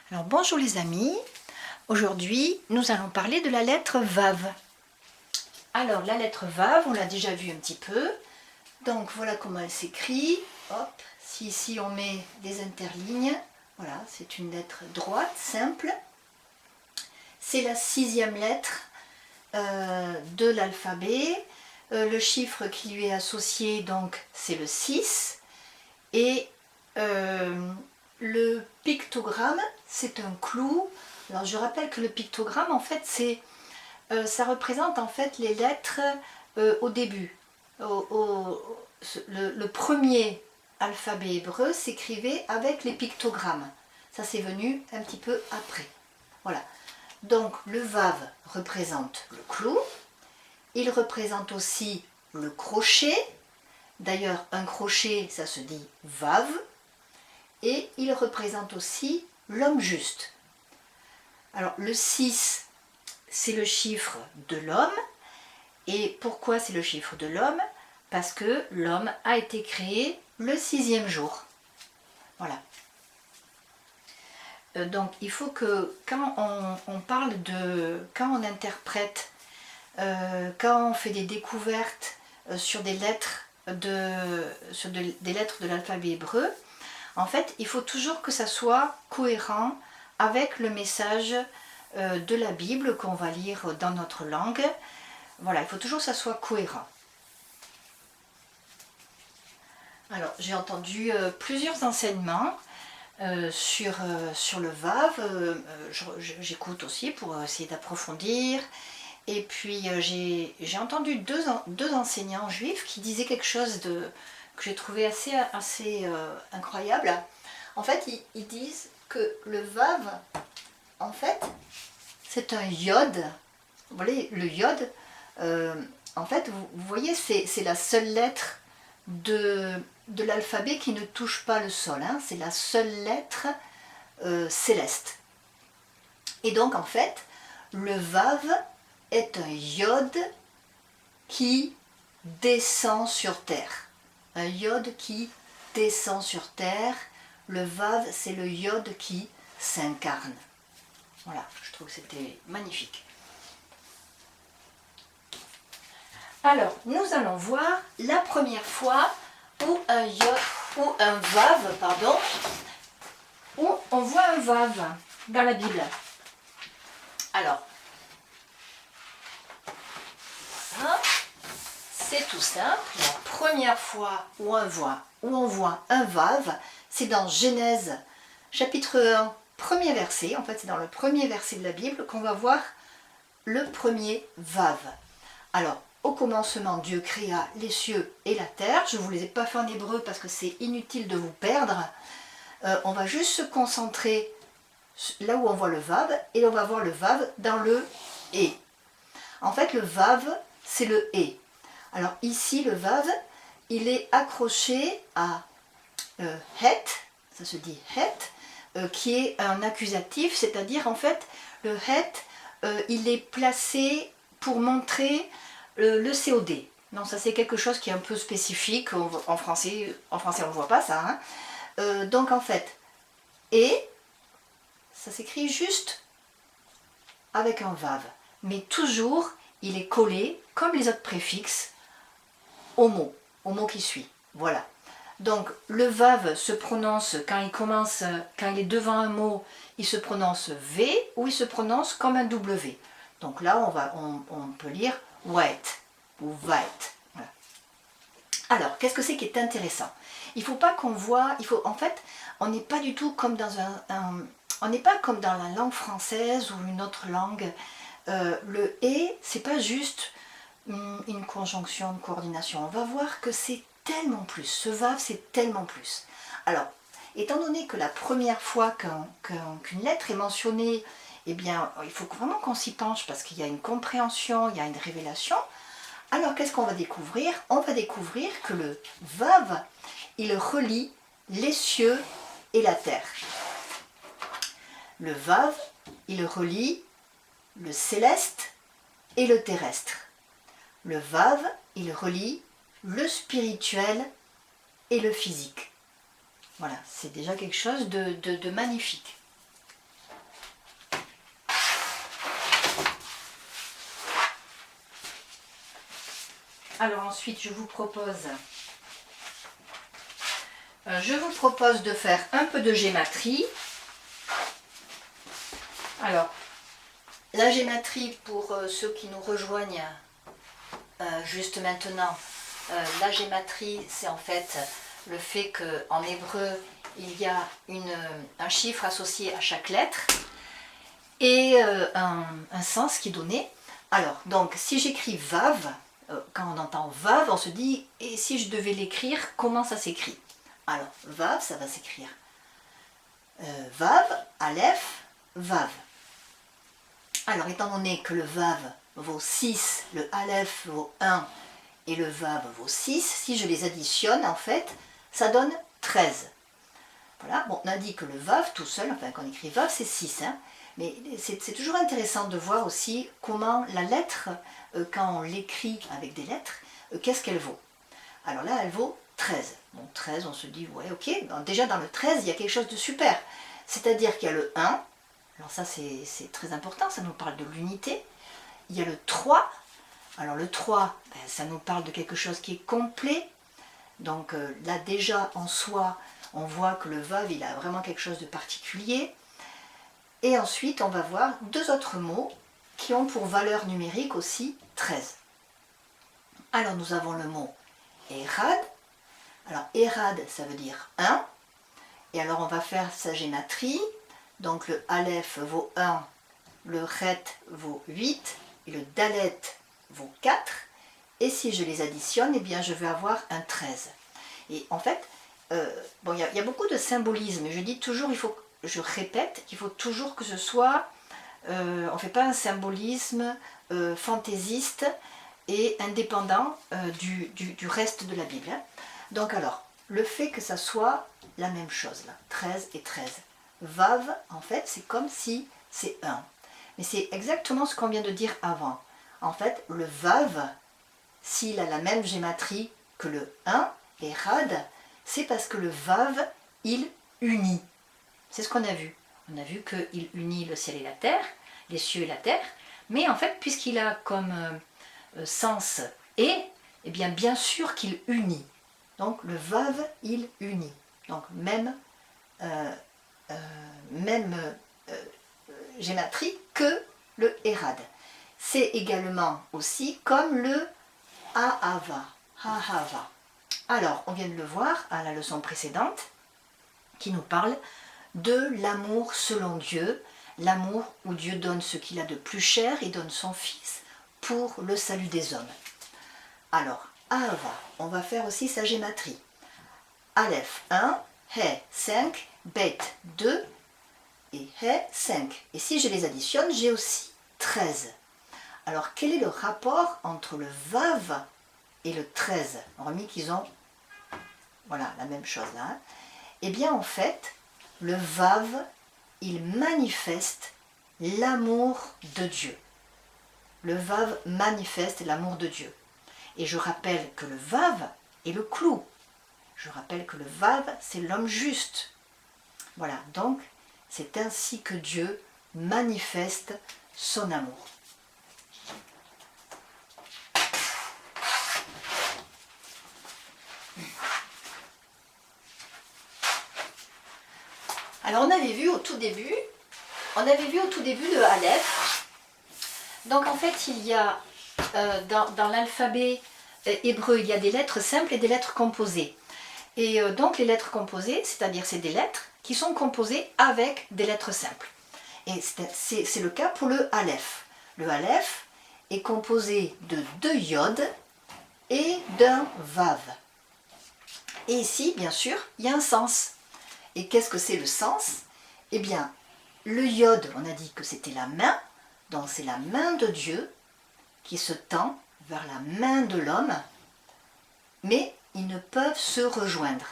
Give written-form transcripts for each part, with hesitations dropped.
Alors bonjour les amis, aujourd'hui nous allons parler de la lettre Vav. Alors la lettre Vav, on l'a déjà vu un petit peu, donc voilà comment elle s'écrit. Hop, si ici on met des interlignes, voilà, c'est une lettre droite, simple. C'est la 6e lettre de l'alphabet. Le chiffre qui lui est associé, donc, c'est le 6. Et le pictogramme, c'est un clou. Alors je rappelle que le pictogramme, en fait, ça représente en fait les lettres au début. Le premier alphabet hébreu s'écrivait avec les pictogrammes. Ça, c'est venu un petit peu après. Voilà. Donc le Vav représente le clou. Il représente aussi le crochet. D'ailleurs, un crochet, ça se dit Vav. Et il représente aussi l'homme juste. Alors le 6, c'est le chiffre de l'homme. Et pourquoi c'est le chiffre de l'homme? Parce que l'homme a été créé le 6e jour. Voilà. Donc il faut que quand on parle quand on interprète, quand on fait des découvertes sur des lettres des lettres de l'alphabet hébreu, en fait, il faut toujours que ça soit cohérent avec le message de la Bible qu'on va lire dans notre langue. Voilà, il faut toujours que ça soit cohérent. Alors, j'ai entendu plusieurs enseignements sur le Vav. J'écoute aussi pour essayer d'approfondir. Et puis, j'ai entendu deux enseignants juifs qui disaient quelque chose que j'ai trouvé assez incroyable. En fait, ils disent que le Vav, en fait, c'est un iode. Vous voyez, le iode, en fait, vous voyez, c'est la seule lettre de l'alphabet qui ne touche pas le sol. Hein. C'est la seule lettre céleste. Et donc, en fait, le Vav est un iode qui descend sur terre. Un iode qui descend sur terre. Le Vav, c'est le iode qui s'incarne. Voilà, je trouve que c'était magnifique. Alors, nous allons voir la première fois où un iode, ou un Vav, pardon, où on voit un Vav dans la Bible. Alors, voilà. C'est tout simple. La première fois où on voit un Vav, c'est dans Genèse chapitre 1, premier verset. En fait, c'est dans le premier verset de la Bible qu'on va voir le premier Vav. Alors, au commencement, Dieu créa les cieux et la terre. Je ne vous les ai pas fait en hébreu parce que c'est inutile de vous perdre. On va juste se concentrer là où on voit le Vav, et on va voir le Vav dans le E. En fait, le Vav, c'est le E. Alors ici, le Vav, il est accroché à het, ça se dit het, qui est un accusatif, c'est-à-dire en fait, le het, il est placé pour montrer le COD. Non, ça c'est quelque chose qui est un peu spécifique, en français on ne voit pas ça. Hein. Donc en fait, et, ça s'écrit juste avec un Vav, mais toujours il est collé, comme les autres préfixes, au mot qui suit. Voilà. Donc le Vav se prononce quand il est devant un mot, il se prononce V ou il se prononce comme un W. Donc là on peut lire wait ou wait. Voilà. Alors qu'est-ce que c'est qui est intéressant? Il ne faut pas qu'on voit, en fait, on n'est pas du tout comme dans on n'est pas comme dans la langue française ou une autre langue. Le et, c'est pas juste une conjonction de coordination. On va voir que c'est tellement plus. Ce Vav, c'est tellement plus. Alors, étant donné que la première fois qu'une lettre est mentionnée, eh bien, il faut vraiment qu'on s'y penche parce qu'il y a une compréhension, il y a une révélation. Alors, qu'est-ce qu'on va découvrir? On va découvrir que le Vav, il relie les cieux et la terre. Le Vav, il relie le céleste et le terrestre. Le Vav, il relie le spirituel et le physique. Voilà, c'est déjà quelque chose de magnifique. Alors ensuite, je vous propose de faire un peu de gématrie. Alors, la gématrie, pour ceux qui nous rejoignent juste maintenant, la gématrie, c'est en fait le fait qu'en hébreu, il y a un chiffre associé à chaque lettre et un sens qui est donné. Alors, donc, si j'écris Vav, quand on entend Vav, on se dit, et si je devais l'écrire, comment ça s'écrit? Alors, Vav, ça va s'écrire Vav, Aleph, Vav. Alors, étant donné que le Vav vaut 6, le Aleph vaut 1 et le Vav vaut 6, si je les additionne, en fait, ça donne 13. Voilà, bon, on a dit que le Vav tout seul, enfin, quand on écrit Vav, c'est 6, hein, mais c'est toujours intéressant de voir aussi comment la lettre, quand on l'écrit avec des lettres, qu'est-ce qu'elle vaut. Alors là, elle vaut 13. Bon, 13, on se dit, ouais, ok, bon, déjà dans le 13, il y a quelque chose de super. C'est-à-dire qu'il y a le 1, alors ça c'est très important, ça nous parle de l'unité. Il y a le 3, alors le 3, ben, ça nous parle de quelque chose qui est complet. Donc là déjà en soi, on voit que le Vav, il a vraiment quelque chose de particulier. Et ensuite, on va voir deux autres mots qui ont pour valeur numérique aussi 13. Alors nous avons le mot Erad. Alors Erad, ça veut dire 1. Et alors on va faire sa gématrie. Donc le Aleph vaut 1, le Ret vaut 8 et le Dalet vaut 4. Et si je les additionne, eh bien je vais avoir un 13. Et en fait, bon, il y a beaucoup de symbolisme. Je dis toujours, je répète qu'il faut toujours que ce soit, on ne fait pas un symbolisme fantaisiste et indépendant du reste de la Bible. Hein. Donc alors, le fait que ça soit la même chose, là, 13 et 13. Vav, en fait, c'est comme si c'est 1. Mais c'est exactement ce qu'on vient de dire avant. En fait, le Vav, s'il a la même gématrie que le 1, et Rad, c'est parce que le Vav, il unit. C'est ce qu'on a vu. On a vu qu'il unit le ciel et la terre, les cieux et la terre, mais en fait, puisqu'il a comme sens et, eh bien sûr qu'il unit. Donc le Vav, il unit. Donc même gématrie que le Erad. C'est également aussi comme le Ahava. Ahava. Alors, on vient de le voir à la leçon précédente, qui nous parle de l'amour selon Dieu, l'amour où Dieu donne ce qu'il a de plus cher et donne son Fils pour le salut des hommes. Alors, Ahava, on va faire aussi sa gématrie. Aleph 1, He 5, Bet 2 et He 5. Et si je les additionne, j'ai aussi 13. Alors, quel est le rapport entre le Vav et le 13? Remis qu'ils ont, voilà, la même chose là. Hein. Eh bien, en fait, le Vav, il manifeste l'amour de Dieu. Le Vav manifeste l'amour de Dieu. Et je rappelle que le Vav est le clou. Je rappelle que le Vav, c'est l'homme juste. Voilà, donc, c'est ainsi que Dieu manifeste son amour. Alors on avait vu au tout début de Aleph. Donc en fait il y a dans l'alphabet hébreu, il y a des lettres simples et des lettres composées. Et donc les lettres composées, c'est-à-dire c'est des lettres qui sont composées avec des lettres simples. Et c'est le cas pour le Aleph. Le Aleph est composé de 2 yods et d'un vav. Et ici, bien sûr, il y a un sens. Et qu'est-ce que c'est le sens? Eh bien, le yod, on a dit que c'était la main, donc c'est la main de Dieu qui se tend vers la main de l'homme, mais ils ne peuvent se rejoindre.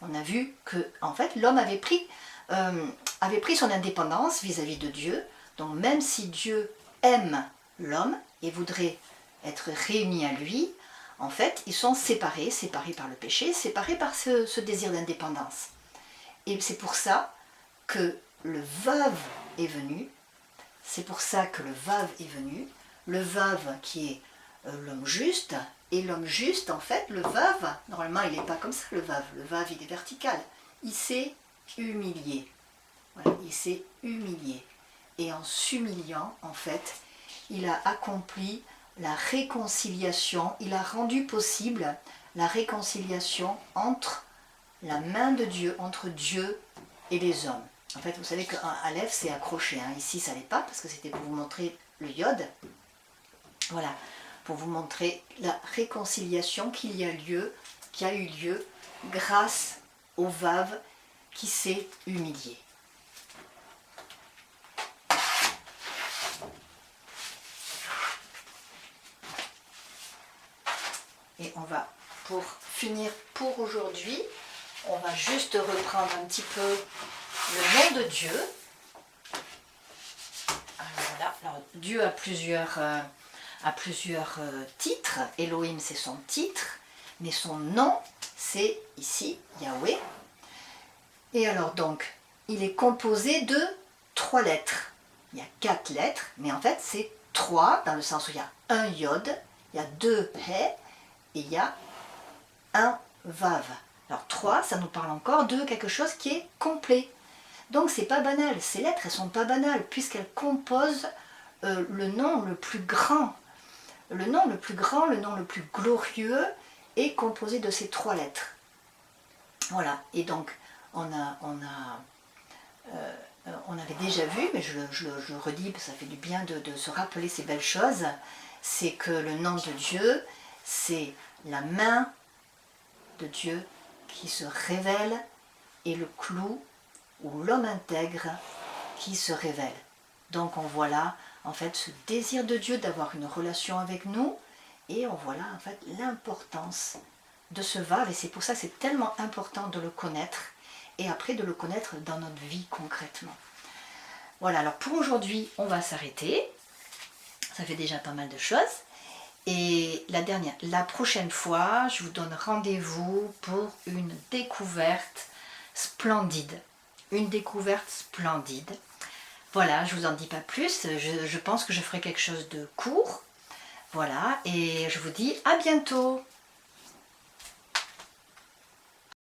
On a vu que, en fait, l'homme avait pris son indépendance vis-à-vis de Dieu, donc même si Dieu aime l'homme et voudrait être réunis à lui, en fait, ils sont séparés par le péché, séparés par ce désir d'indépendance. Et c'est pour ça que le Vav est venu, le Vav qui est l'homme juste, Et l'homme juste, en fait, le veuve, normalement il n'est pas comme ça le veuve il est vertical. Il s'est humilié. Voilà, il s'est humilié. Et en s'humiliant, en fait, il a accompli la réconciliation, il a rendu possible la réconciliation entre la main de Dieu, entre Dieu et les hommes. En fait, vous savez qu'un Aleph, c'est accroché. Hein. Ici, ça l'est pas, parce que c'était pour vous montrer le Yod. Voilà, pour vous montrer la réconciliation qui a eu lieu grâce au Vav qui s'est humilié. Et on va, pour finir pour aujourd'hui, on va juste reprendre un petit peu le nom de Dieu. Alors voilà, alors, Dieu a plusieurs titres. Elohim, c'est son titre, mais son nom, c'est ici, Yahweh. Et alors donc, il est composé de 3 lettres. Il y a 4 lettres, mais en fait c'est 3, dans le sens où il y a un Yod, il y a 2 He, et il y a un Vav. Alors 3, ça nous parle encore de quelque chose qui est complet. Donc c'est pas banal, ces lettres elles sont pas banales, puisqu'elles composent le nom le plus grand. Le nom le plus grand, le nom le plus glorieux est composé de ces 3 lettres. Voilà, et donc on avait déjà vu, mais je le redis, ça fait du bien de se rappeler ces belles choses, c'est que le nom de Dieu, c'est la main de Dieu qui se révèle et le clou ou l'homme intègre qui se révèle. Donc on voit là en fait ce désir de Dieu d'avoir une relation avec nous et on voit là en fait l'importance de ce Vav et c'est pour ça que c'est tellement important de le connaître et après de le connaître dans notre vie concrètement. Voilà, alors pour aujourd'hui on va s'arrêter, ça fait déjà pas mal de choses. Et la prochaine fois, je vous donne rendez-vous pour une découverte splendide. Une découverte splendide. Voilà, je ne vous en dis pas plus. Je pense que je ferai quelque chose de court. Voilà, et je vous dis à bientôt.